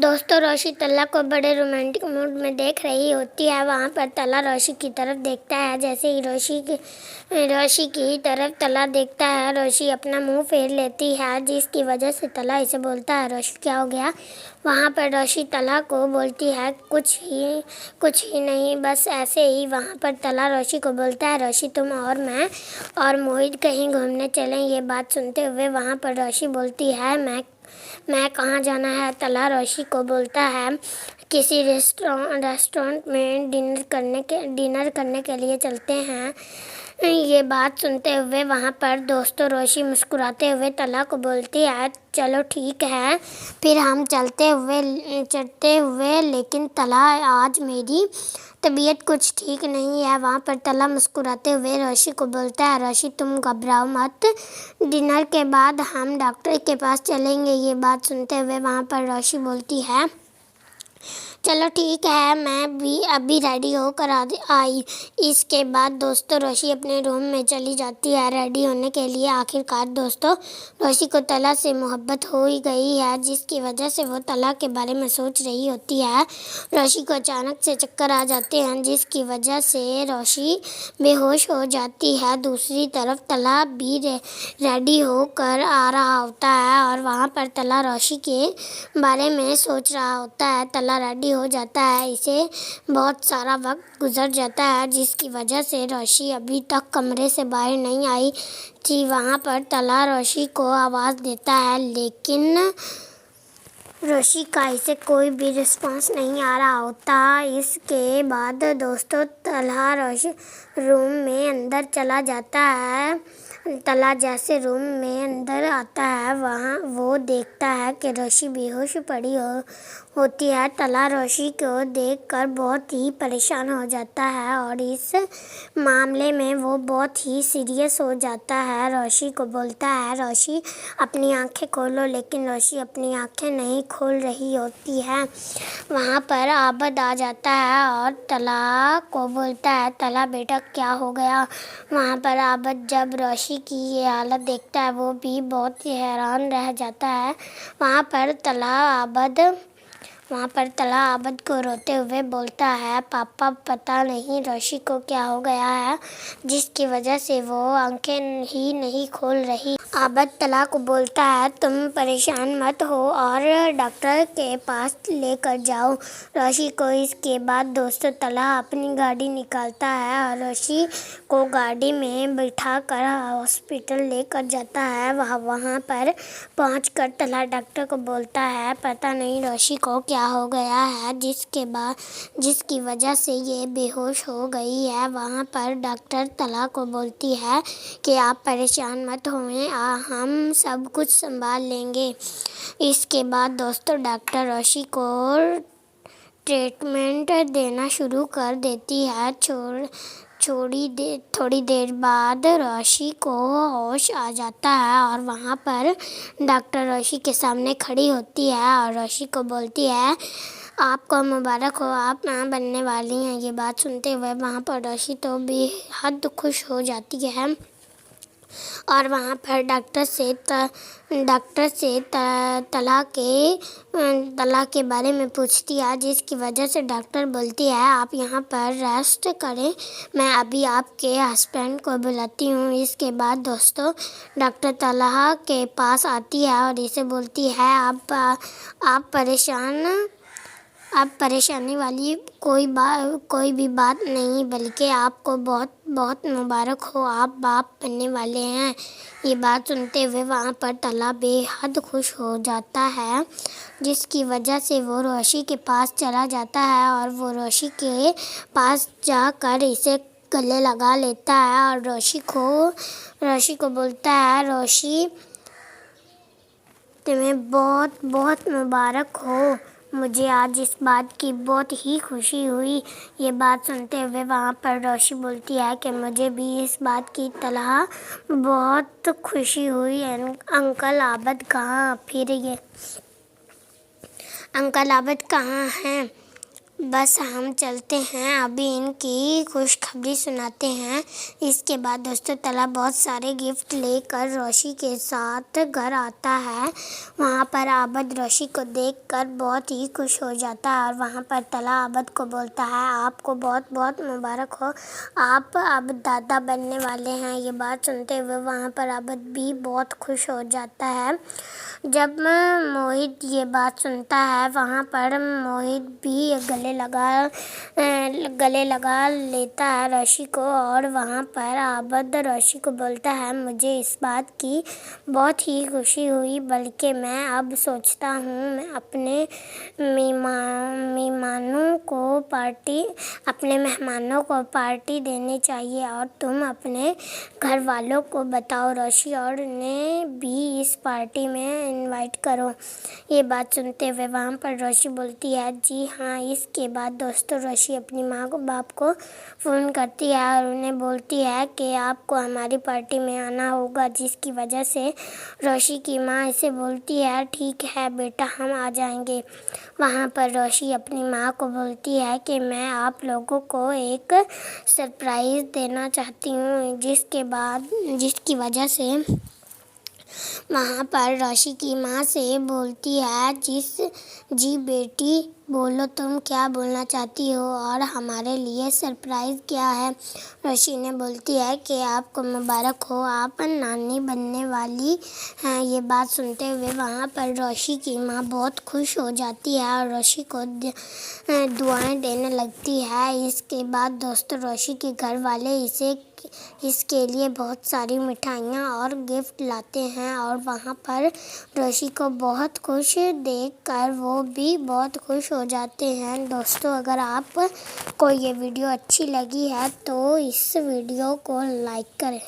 दोस्तों रोशी तला को बड़े रोमांटिक मूड में देख रही होती है। वहाँ पर तला रोशी की तरफ देखता है। जैसे ही रोशी की तरफ तला देखता है, रोशी अपना मुंह फेर लेती है, जिसकी वजह से तला इसे बोलता है, रोशी क्या हो गया। वहाँ पर रोशी तला को बोलती है, कुछ ही नहीं, बस ऐसे ही। वहाँ पर तला रोशी को बोलता है, रोशी तुम और मैं और मोहित कहीं घूमने चलें। ये बात सुनते हुए वहाँ पर रोशी बोलती है, मैं कहाँ जाना है। तला रोशी को बोलता है, किसी रेस्टोरेंट में डिनर करने के लिए चलते हैं। ये बात सुनते हुए वहाँ पर दोस्तों रोशी मुस्कुराते हुए तला को बोलती है, चलो ठीक है फिर हम चलते हुए, लेकिन तला आज मेरी तबीयत कुछ ठीक नहीं है। वहाँ पर तला मुस्कुराते हुए रोशी को बोलता है, रोशी तुम घबराओ मत, डिनर के बाद हम डॉक्टर के पास चलेंगे। ये बात सुनते हुए वहाँ पर रोशी बोलती है, चलो ठीक है, मैं भी अभी रेडी होकर आई। इसके बाद दोस्तों रोशी अपने रूम में चली जाती है रेडी होने के लिए। आखिरकार दोस्तों रोशी को तला से मोहब्बत हो ही गई है, जिसकी वजह से वो तला के बारे में सोच रही होती है। रोशी को अचानक से चक्कर आ जाते हैं, जिसकी वजह से रोशी बेहोश हो जाती है। दूसरी तरफ तला भी रेडी होकर आ रहा होता है और वहाँ पर तला रोशी के बारे में सोच रहा होता है। तला रेडी हो जाता है, इसे बहुत सारा वक्त गुजर जाता है, जिसकी वजह से रोशी अभी तक कमरे से बाहर नहीं आई थी। वहाँ पर तला रोशी को आवाज़ देता है, लेकिन रोशी का इसे कोई भी रिस्पॉन्स नहीं आ रहा होता। इसके बाद दोस्तों तला रोशी रूम में अंदर चला जाता है। तला जैसे रूम में अंदर आता है, वहाँ वो देखता है कि रोशी बेहोश पड़ी होती है। तला रोशी को देखकर बहुत ही परेशान हो जाता है और इस मामले में वो बहुत ही सीरियस हो जाता है। रोशी को बोलता है, रोशी अपनी आंखें खोलो, लेकिन रोशी अपनी आंखें नहीं खोल रही होती है। वहाँ पर आबद आ जाता है और तला को बोलता है, तला बेटा क्या हो गया। वहाँ पर आबद जब रोशी की ये हालत देखता है, वो भी बहुत ही हैरान रह जाता है। वहाँ पर तला आबद को रोते हुए बोलता है, पापा पता नहीं रोशी को क्या हो गया है, जिसकी वजह से वो आंखें ही नहीं खोल रही। आबद तला को बोलता है, तुम परेशान मत हो और डॉक्टर के पास लेकर जाओ रोशी को। इसके बाद दोस्तों तला अपनी गाड़ी निकालता है और रोशी को गाड़ी में बिठाकर हॉस्पिटल लेकर जाता है। वहाँ पर पहुंचकर तला डॉक्टर को बोलता है, पता नहीं रोशी को क्या हो गया है, जिसकी वजह से ये बेहोश हो गई है। वहाँ पर डॉक्टर तला को बोलती है कि आप परेशान मत होएं, हम सब कुछ संभाल लेंगे। इसके बाद दोस्तों डॉक्टर रोशी को ट्रीटमेंट देना शुरू कर देती है। थोड़ी देर बाद रोशी को होश आ जाता है और वहाँ पर डॉक्टर रोशी के सामने खड़ी होती है और रोशी को बोलती है, आपको मुबारक हो, आप माँ बनने वाली हैं। ये बात सुनते हुए वहाँ पर रोशी तो बेहद खुश हो जाती है और वहाँ पर डॉक्टर से तला के बारे में पूछती है, जिसकी वजह से डॉक्टर बोलती है, आप यहाँ पर रेस्ट करें, मैं अभी आपके हस्बैंड को बुलाती हूँ। इसके बाद दोस्तों डॉक्टर तला के पास आती है और इसे बोलती है, आप परेशानी वाली कोई भी बात नहीं, बल्कि आपको बहुत बहुत मुबारक हो, आप बाप बनने वाले हैं। ये बात सुनते हुए वहाँ पर तला बेहद खुश हो जाता है, जिसकी वजह से वो रोशी के पास चला जाता है और वो रोशी के पास जाकर इसे गले लगा लेता है और रोशी को बोलता है, रोशी तुम्हें बहुत बहुत मुबारक हो, मुझे आज इस बात की बहुत ही खुशी हुई। ये बात सुनते हुए वहाँ पर रोशी बोलती है कि मुझे भी इस बात की तला बहुत खुशी हुई। अंकल आबद कहाँ हैं। बस हम चलते हैं, अभी इनकी खुशखबरी सुनाते हैं। इसके बाद दोस्तों तला बहुत सारे गिफ्ट लेकर रोशी के साथ घर आता है। वहाँ पर आबद रोशी को देखकर बहुत ही खुश हो जाता है और वहाँ पर तला आबद को बोलता है, आपको बहुत बहुत मुबारक हो, आप अब दादा बनने वाले हैं। ये बात सुनते हुए वहाँ पर आबद भी बहुत खुश हो जाता है। जब मोहित ये बात सुनता है, वहाँ पर मोहित भी गले लगा लेता है रोशी को और वहाँ पर आबद रोशी को बोलता है, मुझे इस बात की बहुत ही खुशी हुई, बल्कि मैं अब सोचता हूँ मैं अपने मेहमानों को पार्टी देनी चाहिए और तुम अपने घर वालों को बताओ रोशी और उन्हें भी इस पार्टी में इनवाइट करो। ये बात सुनते हुए वहाँ पर रोशी बोलती है, जी हाँ। इसके बाद दोस्तों रोशी अपनी माँ को बाप को फ़ोन करती है और उन्हें बोलती है कि आपको हमारी पार्टी में आना होगा, जिसकी वजह से रोशी की माँ इसे बोलती है, ठीक है बेटा हम आ जाएंगे। वहाँ पर रोशी अपनी माँ को बोलती है कि मैं आप लोगों को एक सरप्राइज़ देना चाहती हूँ, जिसकी वजह से वहाँ पर रोशी की माँ से बोलती है, जी बेटी बोलो तुम क्या बोलना चाहती हो और हमारे लिए सरप्राइज़ क्या है। रोशी ने बोलती है कि आपको मुबारक हो, आप नानी बनने वाली हैं। ये बात सुनते हुए वहाँ पर रोशी की माँ बहुत खुश हो जाती है और रोशी को दुआएं देने लगती है। इसके बाद दोस्तों रोशी के घर वाले इसके लिए बहुत सारी मिठाइयाँ और गिफ्ट लाते हैं और वहाँ पर रोशी को बहुत खुश देखकर वो भी बहुत खुश हो जाते हैं। दोस्तों अगर आपको ये वीडियो अच्छी लगी है तो इस वीडियो को लाइक करें।